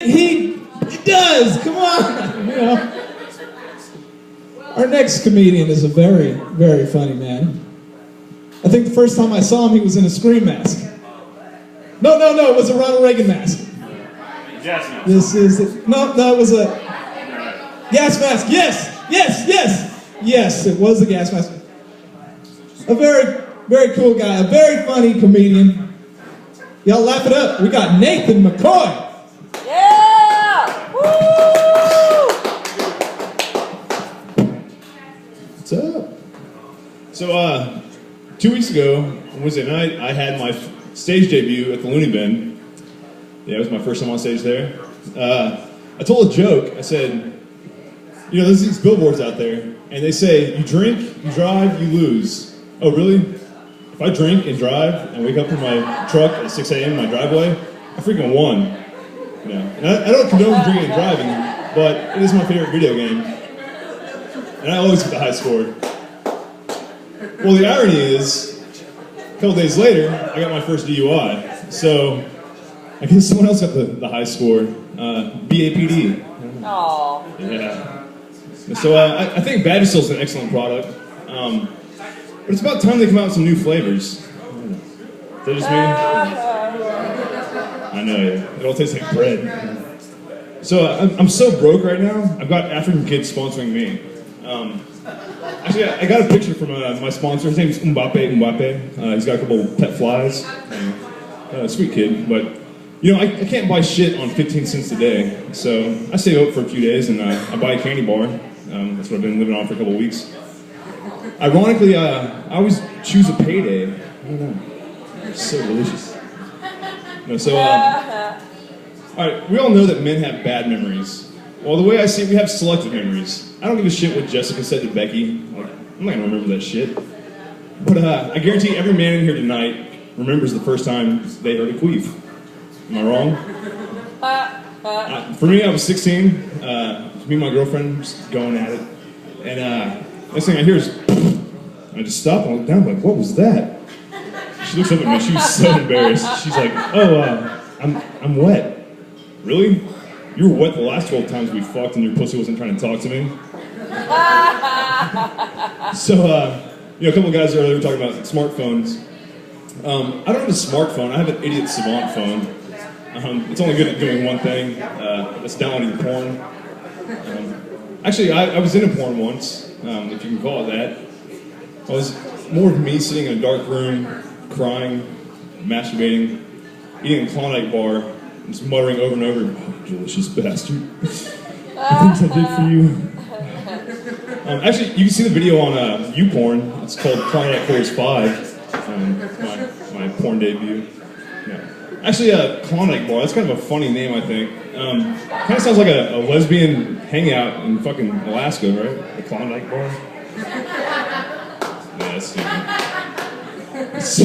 He does. Come on. You know. Our next comedian is a very, very funny man. I think the first time I saw him, he was in a Scream mask. No, it was a Ronald Reagan mask. Gas mask. This is it. No, it was a gas mask. Yes, it was a gas mask. A very, very cool guy, a very funny comedian. Y'all laugh it up. We got Nathan McCoy. Yeah! Woo! What's up? So, 2 weeks ago, on Wednesday night, I had my stage debut at the Looney Bin. Yeah, it was my first time on stage there. I told a joke. I said, you know, there's these billboards out there, and they say, you drink, you drive, you lose. Oh, really? If I drink and drive and wake up in my truck at 6 a.m. in my driveway, I freaking won. You know? And I don't condone drinking and driving, but it is my favorite video game. And I always get the high score. Well, the irony is, a couple days later, I got my first DUI. So, I guess someone else got the high score. BAPD. Aww. Yeah. So, I think Vagisil is an excellent product. But it's about time they come out with some new flavors. Is that just me? I know, yeah. It all tastes like bread. So, I'm so broke right now, I've got African kids sponsoring me. Actually, I got a picture from my sponsor. His name's Mbappe. He's got a couple pet flies. Sweet kid, but you know, I can't buy shit on 15 cents a day. So I save up for a few days and I buy a candy bar. That's what I've been living on for a couple of weeks. Ironically, I always choose a payday. I don't know. It's so delicious. No, all right, we all know that men have bad memories. Well, the way I see it, we have selective memories. I don't give a shit what Jessica said to Becky. Like, I'm not gonna remember that shit. But I guarantee every man in here tonight remembers the first time they heard a queef. Am I wrong? For me, I was 16. Me and my girlfriend just going at it. And next thing I hear is, I just stop and look down, like, what was that? She looks up at me, she was so embarrassed. She's like, oh, I'm wet. Really? You were wet the last 12 times we fucked and your pussy wasn't trying to talk to me? So, you know, a couple of guys earlier were talking about smartphones. I don't have a smartphone, I have an idiot savant phone. It's only good at doing one thing, that's downloading porn. Actually, I was in a porn once, if you can call it that. It was more of me sitting in a dark room, crying, masturbating, eating a Klondike bar, and just muttering over and over, oh, delicious bastard. The things I did for you. Actually, you can see the video on YouPorn. It's called Klondike Force 5, my porn debut. Yeah. Actually, Klondike Bar, that's kind of a funny name, I think. Kind of sounds like a lesbian hangout in fucking Alaska, right? The Klondike Bar. Yeah, that's stupid. So,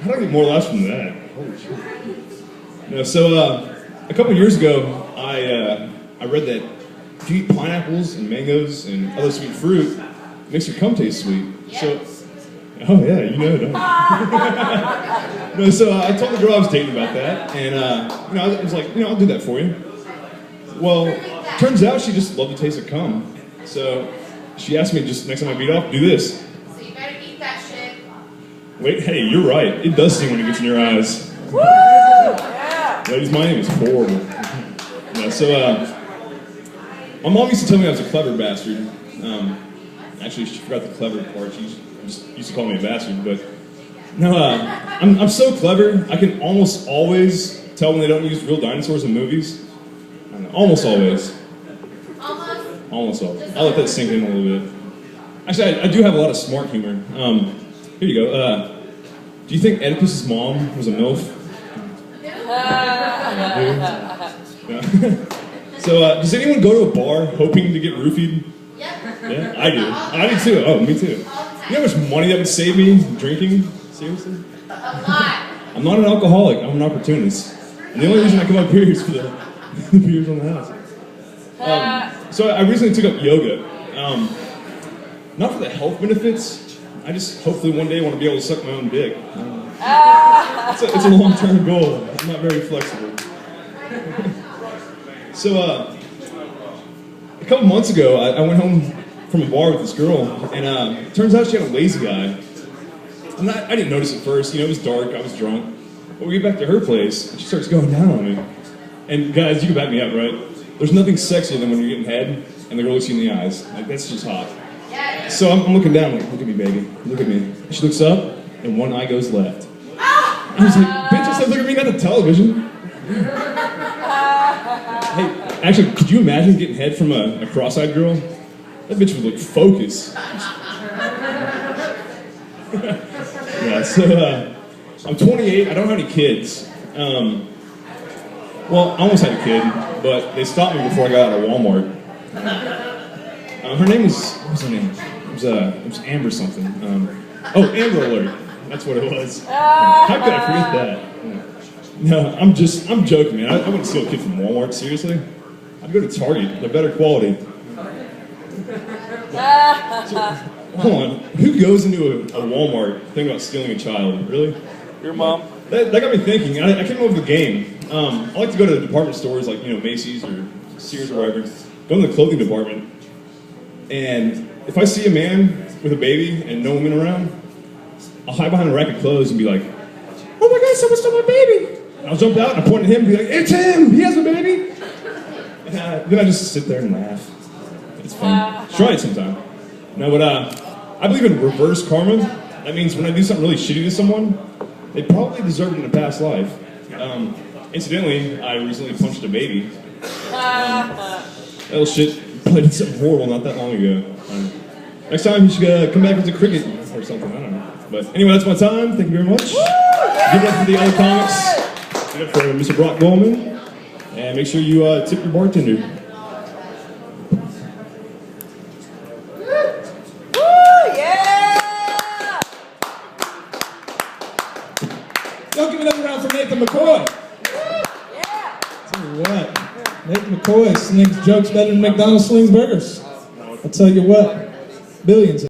how do I get more laughs from that? Holy shit. No, so, a couple years ago, I read that if you eat pineapples and mangoes and other sweet fruit, it makes your cum taste sweet. Yes. So, oh yeah, you know, don't you? No, so I told the girl I was dating about that, and you know, I was like, you know, I'll do that for you. Well, turns out she just loved the taste of cum. So she asked me just next time I beat off, do this. So you better eat that shit. Wait, hey, you're right. It does sting when it gets in your eyes. Woo! Yeah. Ladies, my name is horrible. Yeah, so my mom used to tell me I was a clever bastard. Actually, she forgot the clever part. She just used to call me a bastard, but no, I'm so clever, I can almost always tell when they don't use real dinosaurs in movies. I know, almost always. Almost always. I'll let that sink in a little bit. Actually, I do have a lot of smart humor. Here you go. Do you think Oedipus' mom was a MILF? Yeah. So, does anyone go to a bar hoping to get roofied? Yeah, I do. I do too. Oh, me too. You know how much money that would save me drinking? Seriously? A lot. I'm not an alcoholic. I'm an opportunist. And the only reason I come up here is for the beers on the house. So I recently took up yoga. Not for the health benefits. I just hopefully one day want to be able to suck my own dick. It's a long-term goal. I'm not very flexible. So, a couple months ago, I went home from a bar with this girl, and it turns out she had a lazy eye. And I didn't notice at first, you know, it was dark, I was drunk. But we get back to her place, and she starts going down on me. And guys, you can back me up, right? There's nothing sexier than when you're getting head, and the girl looks you in the eyes. Like, that's just hot. So I'm looking down, like, look at me, baby, look at me. She looks up, and one eye goes left. I was like, bitch, I said, look at me, not the television. Hey, actually, could you imagine getting head from a cross-eyed girl? That bitch would look focused. Yeah, so I'm 28, I don't have any kids. Well, I almost had a kid, but they stopped me before I got out of Walmart. Her name was, what was her name? It was Amber something. Amber Alert. That's what it was. How could I forget that? No, I'm joking, man. I wouldn't steal a kid from Walmart, seriously. I'd go to Target. They're better quality. So, hold on. Who goes into a Walmart thinking about stealing a child? Really? Your mom? That got me thinking. I came up with a game. I like to go to department stores like, you know, Macy's or Sears or wherever. Go in the clothing department. And if I see a man with a baby and no woman around, I'll hide behind a rack of clothes and be like, oh my God, someone stole my baby. And I'll jump out and I'll point at him and be like, it's him, he has a baby. And then I just sit there and laugh. It's fun. Try it sometime. No, but I believe in reverse karma. That means when I do something really shitty to someone, they probably deserved it in a past life. Incidentally, I recently punched a baby. That little shit probably did something horrible not that long ago. Next time you should come back with a cricket or something, I don't know. But anyway, that's my time. Thank you very much. Give it up for the other comics. Give it up for Mr. Brock Goldman. And make sure you tip your bartender. Y'all give another round for Nathan McCoy. Yeah. Tell you what, Nathan McCoy slings jokes better than McDonald's slings burgers. I'll tell you what, billions.